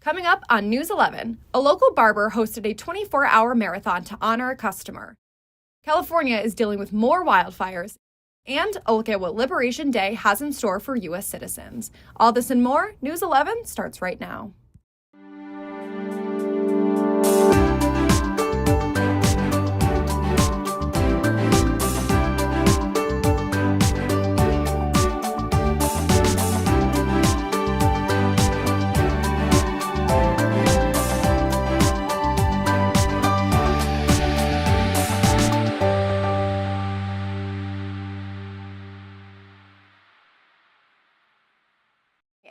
Coming up on News 11, a local barber hosted a 24-hour marathon to honor a customer. California is dealing with more wildfires, and a look at what Liberation Day has in store for U.S. citizens. All this and more, News 11 starts right now.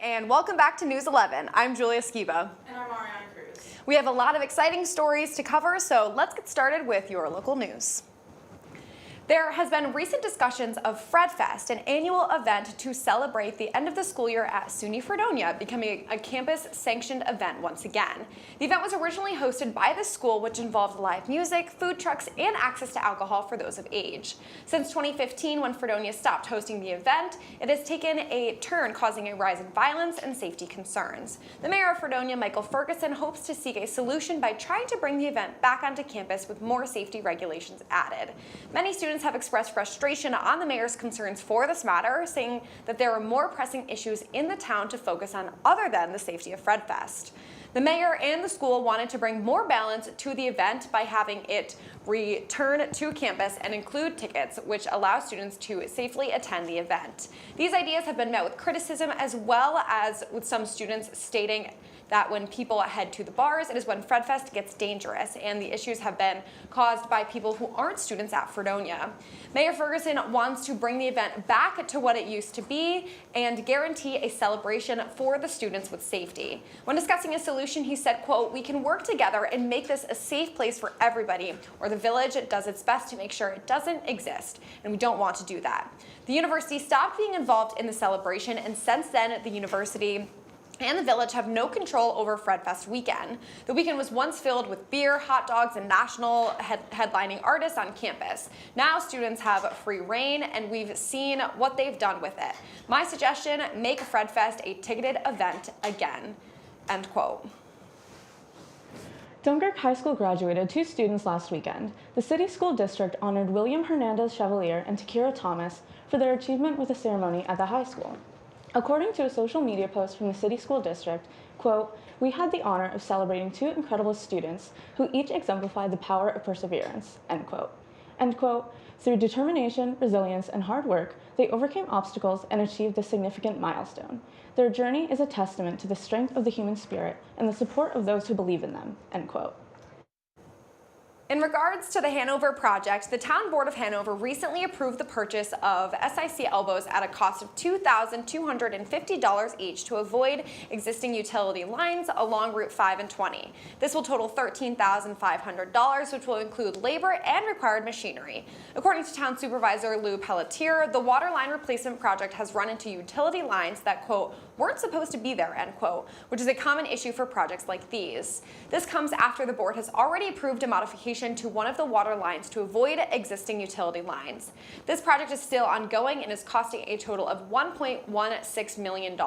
And welcome back to News 11. I'm Julia Skiba. And I'm Ariana Cruz. We have a lot of exciting stories to cover, so let's get started with your local news. There has been recent discussions of FredFest, an annual event to celebrate the end of the school year at SUNY Fredonia, becoming a campus-sanctioned event once again. The event was originally hosted by the school, which involved live music, food trucks, and access to alcohol for those of age. Since 2015, when Fredonia stopped hosting the event, it has taken a turn, causing a rise in violence and safety concerns. The mayor of Fredonia, Michael Ferguson, hopes to seek a solution by trying to bring the event back onto campus with more safety regulations added. Many students have expressed frustration on the mayor's concerns for this matter, saying that there are more pressing issues in the town to focus on other than the safety of FredFest. The mayor and the school wanted to bring more balance to the event by having it return to campus and include tickets, which allow students to safely attend the event. These ideas have been met with criticism, as well as with some students stating that when people head to the bars, it is when FredFest gets dangerous, and the issues have been caused by people who aren't students at Fredonia. Mayor Ferguson wants to bring the event back to what it used to be and guarantee a celebration for the students with safety. When discussing a solution, he said, quote, "We can work together and make this a safe place for everybody, or the village does its best to make sure it doesn't exist, and we don't want to do that." The university stopped being involved in the celebration, and since then, the university and the village have no control over FredFest weekend. The weekend was once filled with beer, hot dogs, and national headlining artists on campus. Now students have free reign, and we've seen what they've done with it. My suggestion, make FredFest a ticketed event again, end quote. Dunkirk High School graduated 2 students last weekend. The city school district honored William Hernandez Chevalier and Takira Thomas for their achievement with a ceremony at the high school. According to a social media post from the city school district, quote, "We had the honor of celebrating 2 incredible students who each exemplified the power of perseverance," end quote. End quote. Through determination, resilience, and hard work, they overcame obstacles and achieved this significant milestone. Their journey is a testament to the strength of the human spirit and the support of those who believe in them, end quote. In regards to the Hanover project, the Town Board of Hanover recently approved the purchase of SIC elbows at a cost of $2,250 each to avoid existing utility lines along Route 5 and 20. This will total $13,500, which will include labor and required machinery. According to Town Supervisor Lou Pelletier, the water line replacement project has run into utility lines that, quote, "weren't supposed to be there," end quote, which is a common issue for projects like these. This comes after the board has already approved a modification to one of the water lines to avoid existing utility lines. This project is still ongoing and is costing a total of $1.16 million.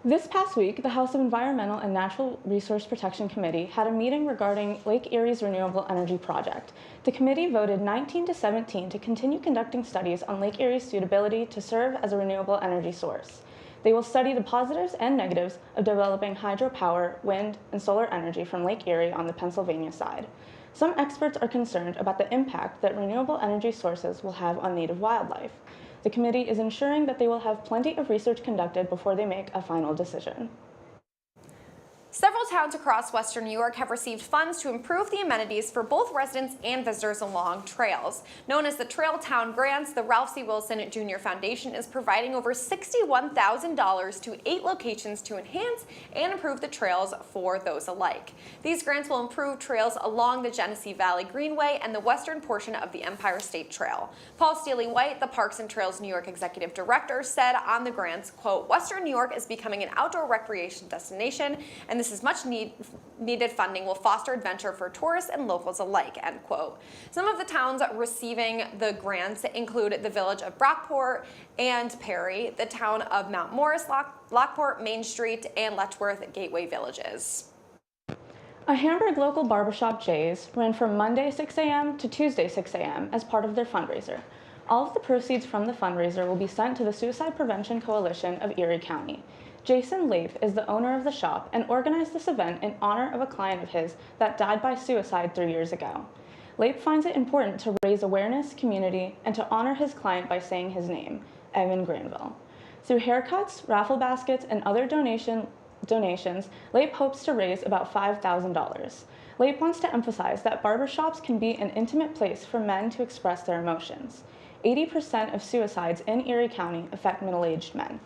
This past week, the House of Environmental and Natural Resource Protection Committee had a meeting regarding Lake Erie's renewable energy project. The committee voted 19 to 17 to continue conducting studies on Lake Erie's suitability to serve as a renewable energy source. They will study the positives and negatives of developing hydropower, wind, and solar energy from Lake Erie on the Pennsylvania side. Some experts are concerned about the impact that renewable energy sources will have on native wildlife. The committee is ensuring that they will have plenty of research conducted before they make a final decision. Several towns across Western New York have received funds to improve the amenities for both residents and visitors along trails. Known as the Trail Town Grants, the Ralph C. Wilson Jr. Foundation is providing over $61,000 to 8 locations to enhance and improve the trails for those alike. These grants will improve trails along the Genesee Valley Greenway and the western portion of the Empire State Trail. Paul Steely-White, the Parks and Trails New York Executive Director, said on the grants, quote, "Western New York is becoming an outdoor recreation destination, and this is much needed funding will foster adventure for tourists and locals alike, end quote. Some of the towns receiving the grants include the village of Brockport and Perry, the town of Mount Morris, Lockport, Main Street, and Letchworth Gateway villages. A Hamburg local barbershop, Jay's, ran from Monday 6 a.m. to Tuesday 6 a.m. as part of their fundraiser. All of the proceeds from the fundraiser will be sent to the Suicide Prevention Coalition of Erie County. Jason Leip is the owner of the shop and organized this event in honor of a client of his that died by suicide 3 years ago. Leip finds it important to raise awareness, community, and to honor his client by saying his name, Evan Granville. Through haircuts, raffle baskets, and other donations, Leip hopes to raise about $5,000. Leip wants to emphasize that barbershops can be an intimate place for men to express their emotions. 80% of suicides in Erie County affect middle-aged men.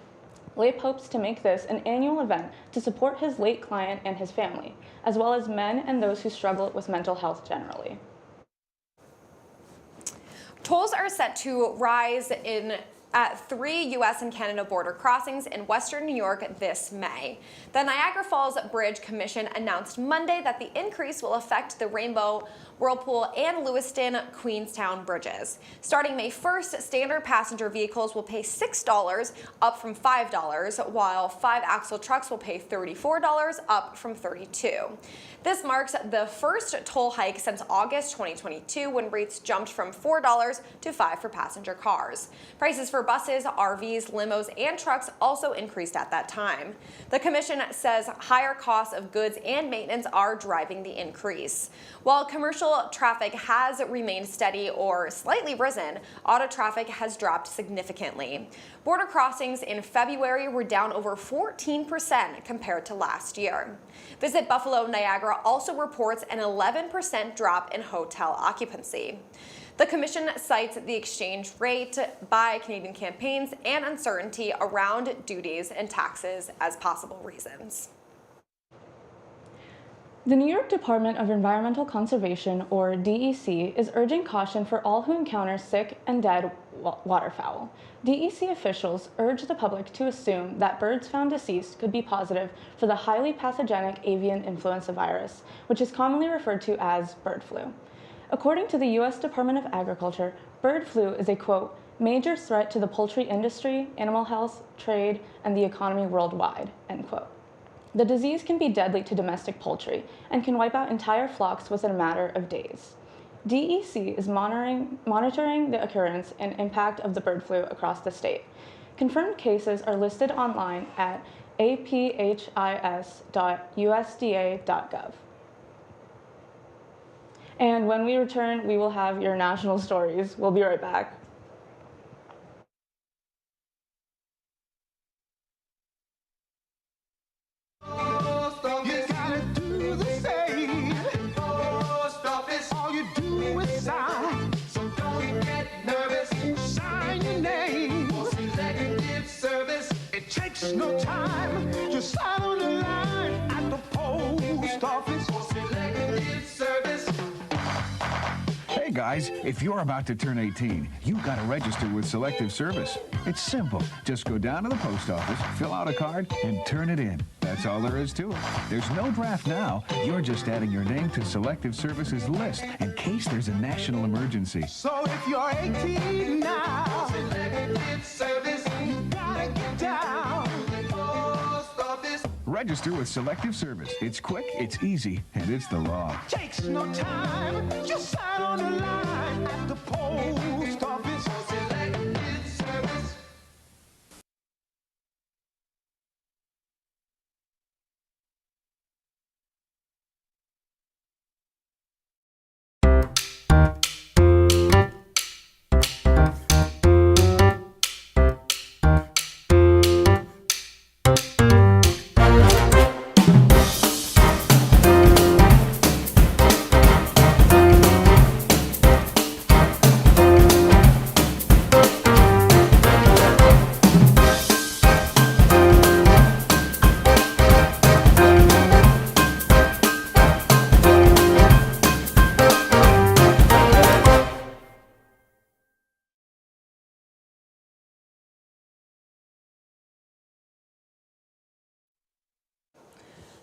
Leip hopes to make this an annual event to support his late client and his family, as well as men and those who struggle with mental health generally. Tolls are set to rise at 3 U.S. and Canada border crossings in western New York this May. The Niagara Falls Bridge Commission announced Monday that the increase will affect the Rainbow, Whirlpool, and Lewiston Queenstown bridges. Starting May 1st, standard passenger vehicles will pay $6, up from $5, while 5-axle trucks will pay $34, up from $32. This marks the first toll hike since August 2022, when rates jumped from $4 to $5 for passenger cars. Prices for buses, RVs, limos, and trucks also increased at that time. The commission says higher costs of goods and maintenance are driving the increase. While commercial traffic has remained steady or slightly risen, auto traffic has dropped significantly. Border crossings in February were down over 14% compared to last year. Visit Buffalo Niagara also reports an 11% drop in hotel occupancy. The commission cites the exchange rate, buy Canadian campaigns, and uncertainty around duties and taxes as possible reasons. The New York Department of Environmental Conservation, or DEC, is urging caution for all who encounter sick and dead waterfowl. DEC officials urge the public to assume that birds found deceased could be positive for the highly pathogenic avian influenza virus, which is commonly referred to as bird flu. According to the U.S. Department of Agriculture, bird flu is a, quote, major threat to the poultry industry, animal health, trade, and the economy worldwide, end quote. The disease can be deadly to domestic poultry and can wipe out entire flocks within a matter of days. DEC is monitoring the occurrence and impact of the bird flu across the state. Confirmed cases are listed online at aphis.usda.gov. And when we return, we will have your national stories. We'll be right back. No time, just sign on the line at the post office for selective service. Hey guys, if you're about to turn 18, you've got to register with Selective Service. It's simple. Just go down to the post office, fill out a card, and turn it in. That's all there is to it. There's no draft now. You're just adding your name to Selective Service's list in case there's a national emergency. So if you're 18 now, Selective Service, you gotta get down to the post office. Register with Selective Service. It's quick, it's easy, and it's the law. Takes no time, just sign on the line at the post office for Selective Service.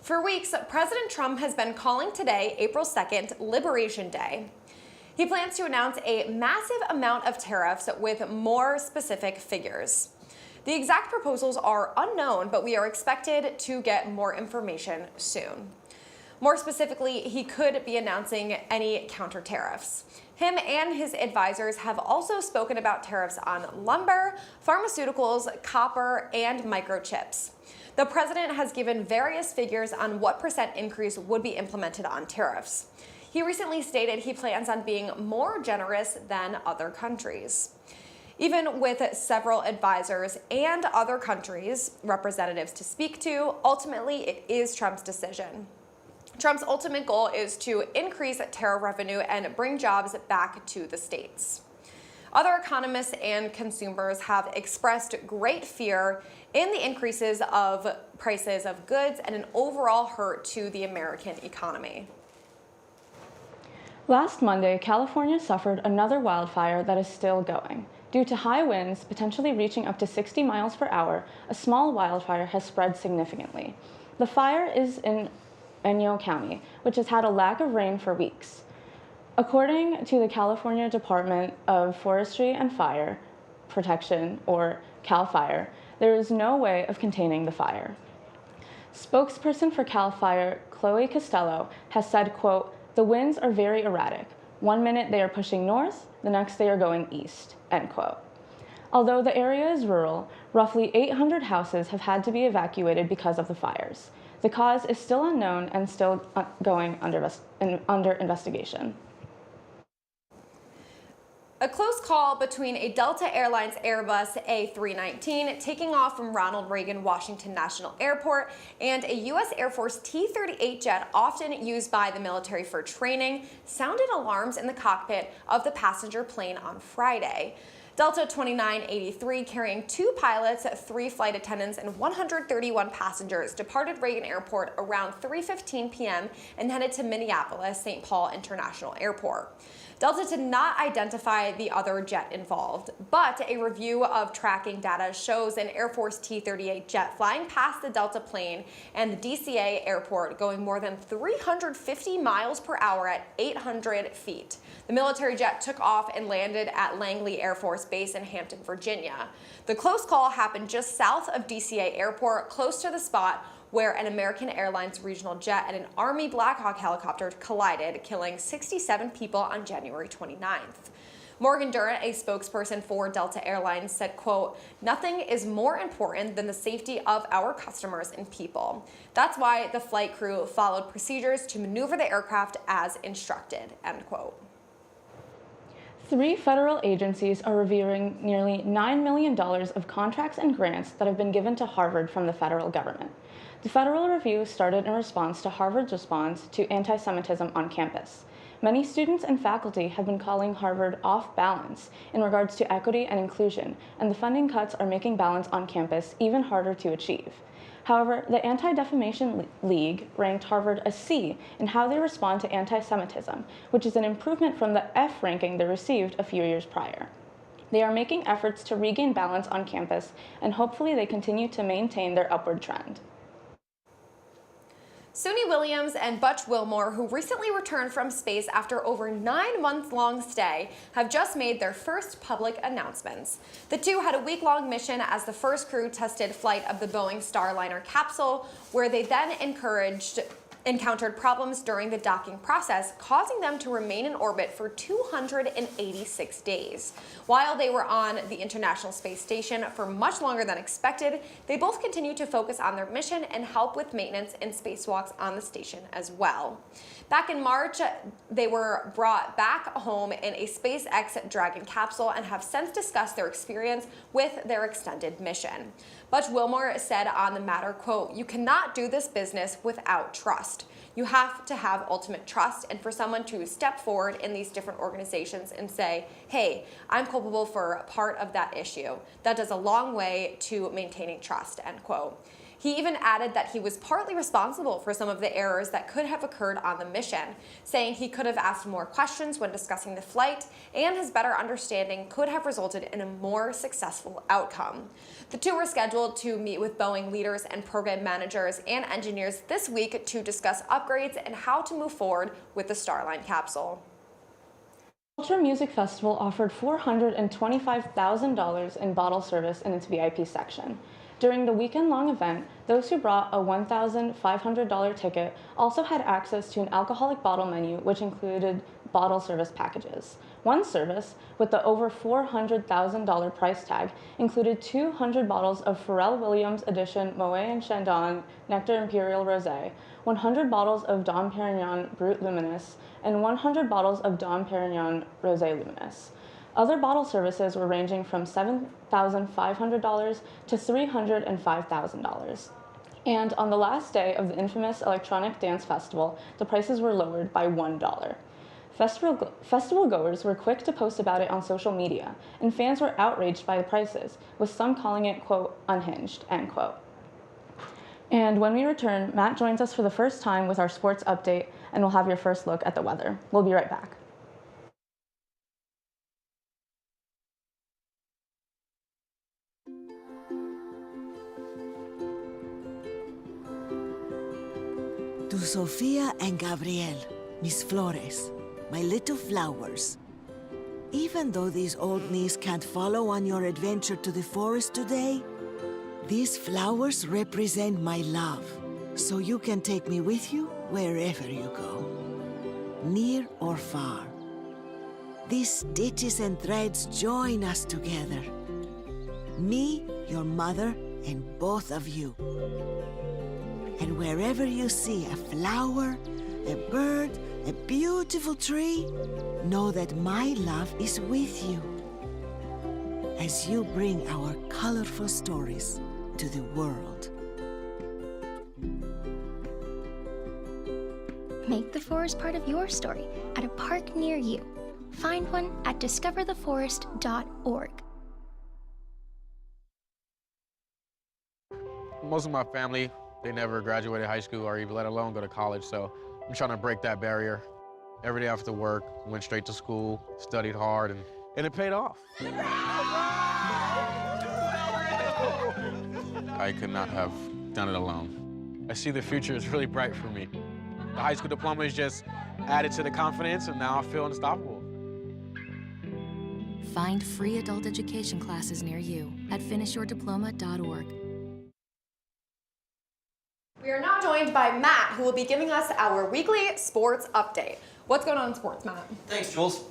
For weeks, President Trump has been calling today, April 2nd, Liberation Day. He plans to announce a massive amount of tariffs with more specific figures. The exact proposals are unknown, but we are expected to get more information soon. More specifically, he could be announcing any counter tariffs. Him and his advisors have also spoken about tariffs on lumber, pharmaceuticals, copper, and microchips. The president has given various figures on what % increase would be implemented on tariffs. He recently stated he plans on being more generous than other countries. Even with several advisors and other countries' representatives to speak to, ultimately it is Trump's decision. Trump's ultimate goal is to increase tariff revenue and bring jobs back to the states. Other economists and consumers have expressed great fear in the increases of prices of goods and an overall hurt to the American economy. Last Monday, California suffered another wildfire that is still going. Due to high winds, potentially reaching up to 60 miles per hour, a small wildfire has spread significantly. The fire is in Inyo County, which has had a lack of rain for weeks. According to the California Department of Forestry and Fire Protection, or CAL FIRE, there is no way of containing the fire. Spokesperson for CAL FIRE, Chloe Costello, has said, quote, "The winds are very erratic. One minute they are pushing north, the next they are going east," end quote. Although the area is rural, roughly 800 houses have had to be evacuated because of the fires. The cause is still unknown and still going under investigation. A close call between a Delta Airlines Airbus A319 taking off from Ronald Reagan Washington National Airport and a U.S. Air Force T-38 jet often used by the military for training sounded alarms in the cockpit of the passenger plane on Friday. Delta 2983, carrying 2 pilots, 3 flight attendants, and 131 passengers, departed Reagan Airport around 3:15 p.m. and headed to Minneapolis-St. Paul International Airport. Delta did not identify the other jet involved, but a review of tracking data shows an Air Force T-38 jet flying past the Delta plane and the DCA airport going more than 350 miles per hour at 800 feet. The military jet took off and landed at Langley Air Force Base in Hampton, Virginia. The close call happened just south of DCA Airport, close to the spot where an American Airlines regional jet and an Army Black Hawk helicopter collided, killing 67 people on January 29th. Morgan Durant, a spokesperson for Delta Airlines, said, quote, "Nothing is more important than the safety of our customers and people. That's why the flight crew followed procedures to maneuver the aircraft as instructed," end quote. 3 federal agencies are reviewing nearly $9 million of contracts and grants that have been given to Harvard from the federal government. The federal review started in response to Harvard's response to anti-Semitism on campus. Many students and faculty have been calling Harvard off balance in regards to equity and inclusion, and the funding cuts are making balance on campus even harder to achieve. However, the Anti-Defamation League ranked Harvard a C in how they respond to anti-Semitism, which is an improvement from the F ranking they received a few years prior. They are making efforts to regain balance on campus, and hopefully they continue to maintain their upward trend. Suni Williams and Butch Wilmore, who recently returned from space after over 9-month-long stay, have just made their first public announcements. The two had a week-long mission as the first crew tested flight of the Boeing Starliner capsule, where they then encountered problems during the docking process, causing them to remain in orbit for 286 days. While they were on the International Space Station for much longer than expected, they both continued to focus on their mission and help with maintenance and spacewalks on the station as well. Back in March, they were brought back home in a SpaceX Dragon capsule and have since discussed their experience with their extended mission. Butch Wilmore said on the matter, quote, "You cannot do this business without trust. You have to have ultimate trust, and for someone to step forward in these different organizations and say, hey, I'm culpable for part of that issue, that does a long way to maintaining trust," end quote. He even added that he was partly responsible for some of the errors that could have occurred on the mission, saying he could have asked more questions when discussing the flight, and his better understanding could have resulted in a more successful outcome. The two were scheduled to meet with Boeing leaders and program managers and engineers this week to discuss upgrades and how to move forward with the Starline capsule. Ultra Music Festival offered $425,000 in bottle service in its VIP section. During the weekend-long event, those who brought a $1,500 ticket also had access to an alcoholic bottle menu, which included bottle service packages. One service, with the over $400,000 price tag, included 200 bottles of Pharrell Williams Edition Moet and Chandon Nectar Imperial Rosé, 100 bottles of Dom Perignon Brut Luminous, and 100 bottles of Dom Perignon Rosé Luminous. Other bottle services were ranging from $7,500 to $305,000. And on the last day of the infamous Electronic Dance Festival, the prices were lowered by $1. Festival goers were quick to post about it on social media, and fans were outraged by the prices, with some calling it, quote, unhinged, end quote. And when we return, Matt joins us for the first time with our sports update, and we'll have your first look at the weather. We'll be right back. To Sofia and Gabriel, mis flores, my little flowers. Even though these old knees can't follow on your adventure to the forest today, these flowers represent my love, so you can take me with you wherever you go, near or far. These stitches and threads join us together. Me, your mother, and both of you. And wherever you see a flower, a bird, a beautiful tree, know that my love is with you as you bring our colorful stories to the world. Make the forest part of your story at a park near you. Find one at discovertheforest.org. Most of my family, they never graduated high school or even let alone go to college, so I'm trying to break that barrier. Every day after work, went straight to school, studied hard, and it paid off. I could not have done it alone. I see the future is really bright for me. The high school diploma is just added to the confidence, and now I feel unstoppable. Find free adult education classes near you at finishyourdiploma.org. We are now joined by Matt, who will be giving us our weekly sports update. What's going on in sports, Matt? Thanks, Jules.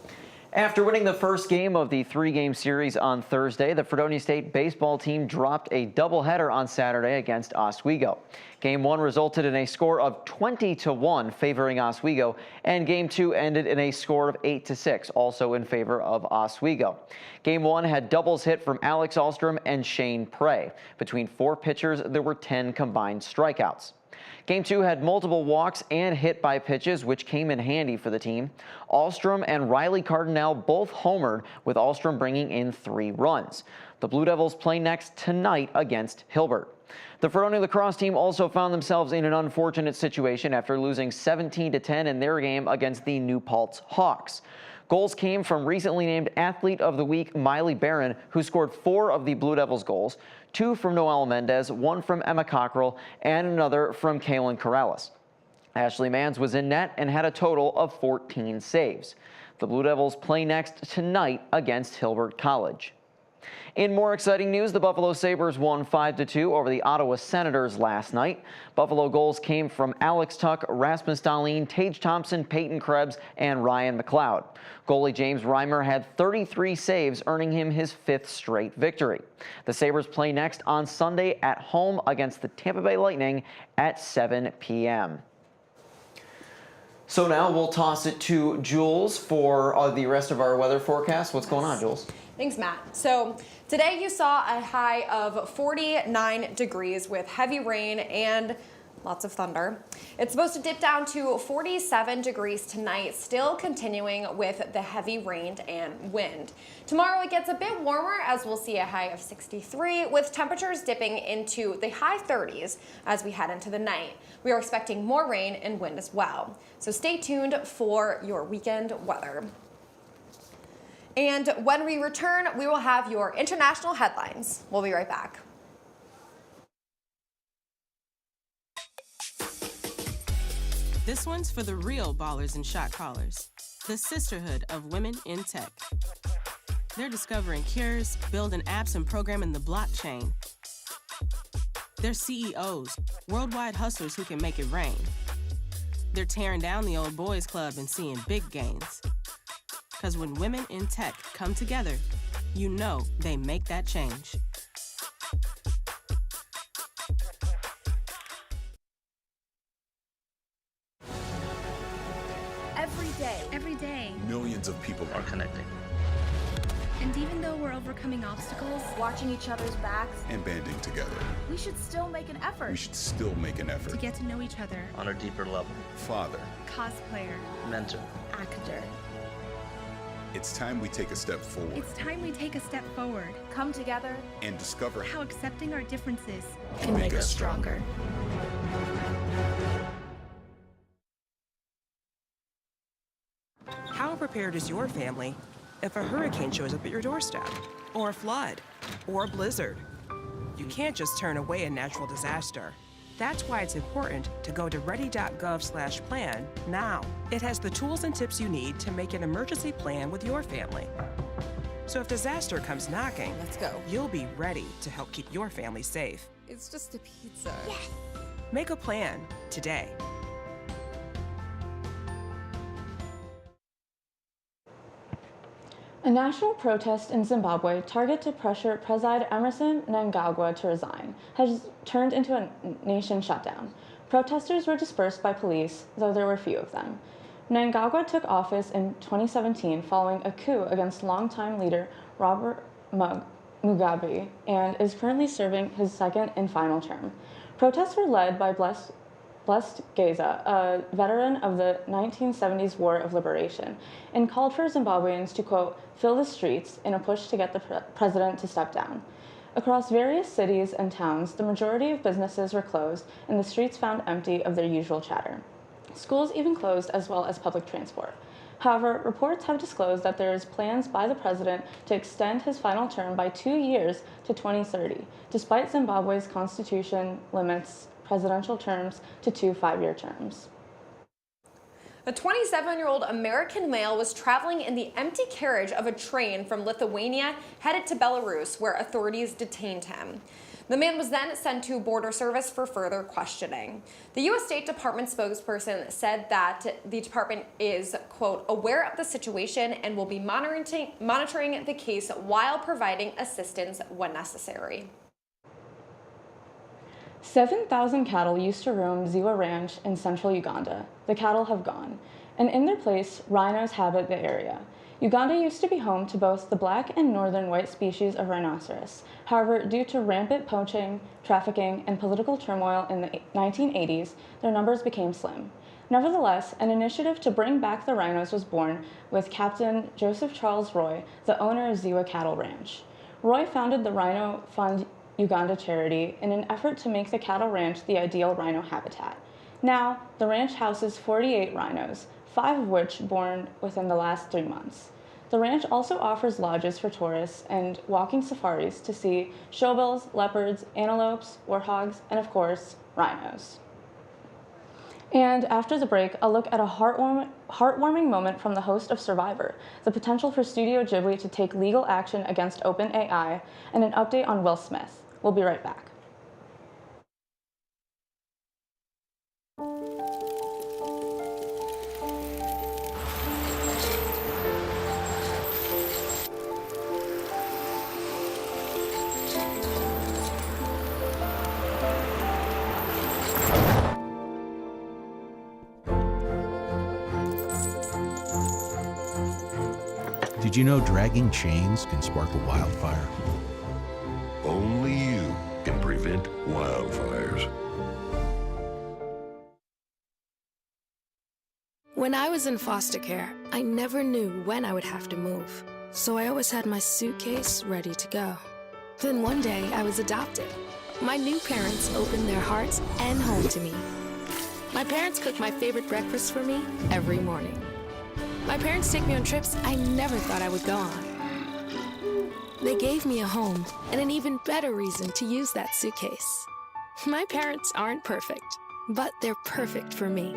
After winning the first game of the three-game series on Thursday, the Fredonia State baseball team dropped a doubleheader on Saturday against Oswego. Game 1 resulted in a score of 20-1 favoring Oswego, and Game 2 ended in a score of 8-6, also in favor of Oswego. Game 1 had doubles hit from Alex Ahlstrom and Shane Prey. Between 4 pitchers, there were 10 combined strikeouts. Game 2 had multiple walks and hit by pitches, which came in handy for the team. Ahlstrom and Riley Cardinale both homered, with Ahlstrom bringing in 3 runs. The Blue Devils play next tonight against Hilbert. The Fredonia lacrosse team also found themselves in an unfortunate situation after losing 17-10 in their game against the New Paltz Hawks. Goals came from recently named Athlete of the Week Miley Barron, who scored 4 of the Blue Devils' goals, 2 from Noelle Mendez, 1 from Emma Cockrell, and another from Kaylin Corrales. Ashley Manns was in net and had a total of 14 saves. The Blue Devils play next tonight against Hilbert College. In more exciting news, the Buffalo Sabres won 5-2 over the Ottawa Senators last night. Buffalo goals came from Alex Tuck, Rasmus Dahlin, Tage Thompson, Peyton Krebs, and Ryan McLeod. Goalie James Reimer had 33 saves, earning him his 5th straight victory. The Sabres play next on Sunday at home against the Tampa Bay Lightning at 7 p.m. So now we'll toss it to Jules for the rest of our weather forecast. What's going on, Jules? Thanks, Matt. So today you saw a high of 49 degrees with heavy rain and Lots of thunder. It's supposed to dip down to 47 degrees tonight, still continuing with the heavy rain and wind. Tomorrow it gets a bit warmer as we'll see a high of 63 with temperatures dipping into the high 30s as we head into the night. We are expecting more rain and wind as well. So stay tuned for your weekend weather. And when we return, we will have your international headlines. We'll be right back. This one's for the real ballers and shot callers, the Sisterhood of Women in Tech. They're discovering cures, building apps, and programming the blockchain. They're CEOs, worldwide hustlers who can make it rain. They're tearing down the old boys club and seeing big gains. Because when women in tech come together, you know they make that change. Every day, millions of people are connecting. And even though we're overcoming obstacles, watching each other's backs, and banding together, we should still make an effort. We should still make an effort to get to know each other on a deeper level. Father, cosplayer, mentor, actor. It's time we take a step forward. It's time we take a step forward. Come together and discover how accepting our differences can make us stronger. How prepared is your family if a hurricane shows up at your doorstep, or a flood, or a blizzard? You can't just turn away a natural disaster. That's why it's important to go to ready.gov/plan now. It has the tools and tips you need to make an emergency plan with your family. So if disaster comes knocking, let's go. You'll be ready to help keep your family safe. It's just a pizza. Yes. Make a plan today. A national protest in Zimbabwe targeted to pressure President Emerson Mnangagwa to resign has turned into a nation shutdown. Protesters were dispersed by police, though there were few of them. Mnangagwa took office in 2017 following a coup against longtime leader Robert Mugabe and is currently serving his second and final term. Protests were led by Blessed Geza, a veteran of the 1970s War of Liberation, and called for Zimbabweans to, quote, fill the streets in a push to get the president to step down. Across various cities and towns, the majority of businesses were closed and the streets found empty of their usual chatter. Schools even closed as well as public transport. However, reports have disclosed that there is plans by the president to extend his final term by 2 years to 2030, despite Zimbabwe's constitution limits presidential terms to 2 5-year terms. A 27-year-old American male was traveling in the empty carriage of a train from Lithuania headed to Belarus, where authorities detained him. The man was then sent to border service for further questioning. The U.S. State Department spokesperson said that the department is, quote, aware of the situation and will be monitoring the case while providing assistance when necessary. 7,000 cattle used to roam Ziwa Ranch in central Uganda. The cattle have gone, and in their place, rhinos habit the area. Uganda used to be home to both the black and northern white species of rhinoceros. However, due to rampant poaching, trafficking, and political turmoil in the 1980s, their numbers became slim. Nevertheless, an initiative to bring back the rhinos was born with Captain Joseph Charles Roy, the owner of Ziwa Cattle Ranch. Roy founded the Rhino Fund Uganda charity in an effort to make the cattle ranch the ideal rhino habitat. Now, the ranch houses 48 rhinos, 5 of which born within the last 3 months. The ranch also offers lodges for tourists and walking safaris to see showbills, leopards, antelopes, warthogs, and of course, rhinos. And after the break, a look at a heartwarming moment from the host of Survivor, the potential for Studio Ghibli to take legal action against OpenAI, and an update on Will Smith. We'll be right back. Did you know dragging chains can spark a wildfire? Only you can prevent wildfires. When I was in foster care, I never knew when I would have to move, so I always had my suitcase ready to go. Then one day, I was adopted. My new parents opened their hearts and home to me. My parents cook my favorite breakfast for me every morning. My parents take me on trips I never thought I would go on. They gave me a home and an even better reason to use that suitcase. My parents aren't perfect, but they're perfect for me.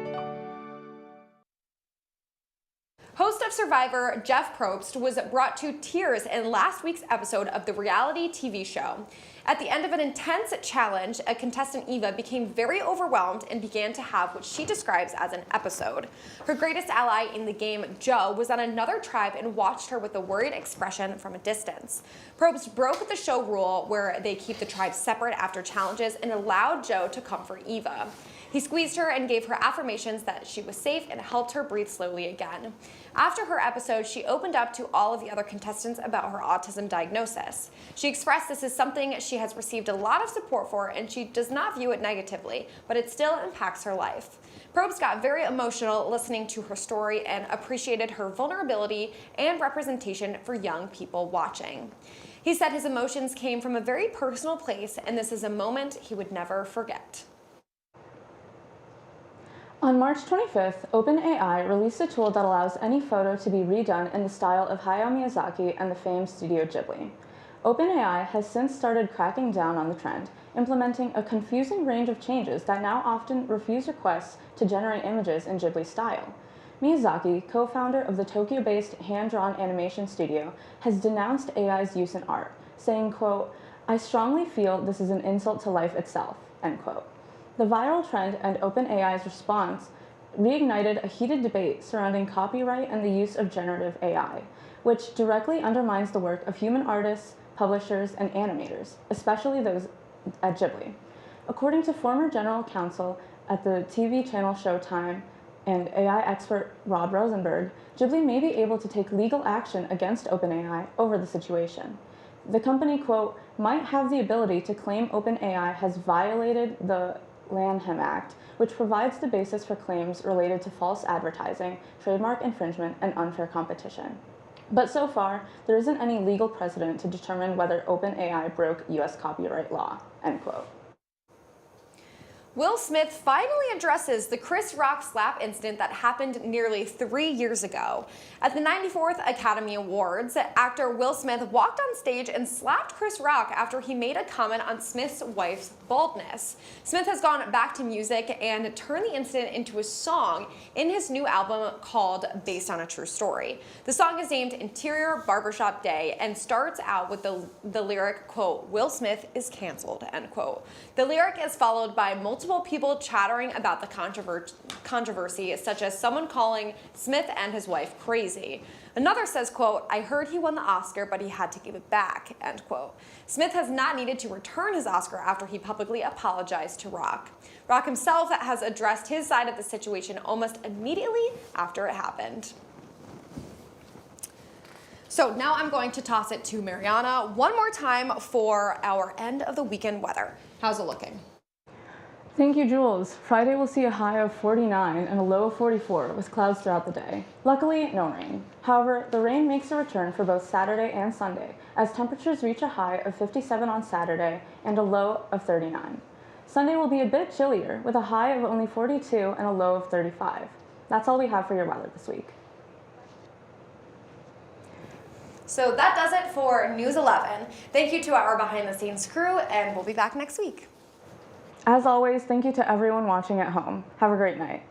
Host of Survivor, Jeff Probst, was brought to tears in last week's episode of the reality TV show. At the end of an intense challenge, a contestant, Eva, became very overwhelmed and began to have what she describes as an episode. Her greatest ally in the game, Joe, was on another tribe and watched her with a worried expression from a distance. Probst broke the show rule where they keep the tribes separate after challenges and allowed Joe to comfort Eva. He squeezed her and gave her affirmations that she was safe and helped her breathe slowly again. After her episode, she opened up to all of the other contestants about her autism diagnosis. She expressed this is something she has received a lot of support for, and she does not view it negatively, but it still impacts her life. Probst got very emotional listening to her story and appreciated her vulnerability and representation for young people watching. He said his emotions came from a very personal place, and this is a moment he would never forget. On March 25th, OpenAI released a tool that allows any photo to be redone in the style of Hayao Miyazaki and the famed Studio Ghibli. OpenAI has since started cracking down on the trend, implementing a confusing range of changes that now often refuse requests to generate images in Ghibli style. Miyazaki, co-founder of the Tokyo-based hand-drawn animation studio, has denounced AI's use in art, saying, quote, "I strongly feel this is an insult to life itself," end quote. The viral trend and OpenAI's response reignited a heated debate surrounding copyright and the use of generative AI, which directly undermines the work of human artists, publishers, and animators, especially those at Ghibli. According to former general counsel at the TV channel Showtime and AI expert Rob Rosenberg, Ghibli may be able to take legal action against OpenAI over the situation. The company, quote, might have the ability to claim OpenAI has violated the Lanham Act, which provides the basis for claims related to false advertising, trademark infringement, and unfair competition. But so far, there isn't any legal precedent to determine whether OpenAI broke US copyright law, end quote. Will Smith finally addresses the Chris Rock slap incident that happened nearly 3 years ago. At the 94th Academy Awards, actor Will Smith walked on stage and slapped Chris Rock after he made a comment on Smith's wife's baldness. Smith has gone back to music and turned the incident into a song in his new album called Based on a True Story. The song is named Interior Barbershop Day and starts out with the lyric, quote, "Will Smith is canceled," end quote. The lyric is followed by multiple people chattering about the controversy, such as someone calling Smith and his wife crazy. Another says, quote, "I heard he won the Oscar, but he had to give it back," end quote. Smith has not needed to return his Oscar after he publicly apologized to Rock. Rock himself has addressed his side of the situation almost immediately after it happened. So now I'm going to toss it to Mariana one more time for our end of the weekend weather. How's it looking? Thank you, Jules. Friday will see a high of 49 and a low of 44 with clouds throughout the day. Luckily, no rain. However, the rain makes a return for both Saturday and Sunday as temperatures reach a high of 57 on Saturday and a low of 39. Sunday will be a bit chillier with a high of only 42 and a low of 35. That's all we have for your weather this week. So that does it for News 11. Thank you to our behind-the-scenes crew, and we'll be back next week. As always, thank you to everyone watching at home. Have a great night.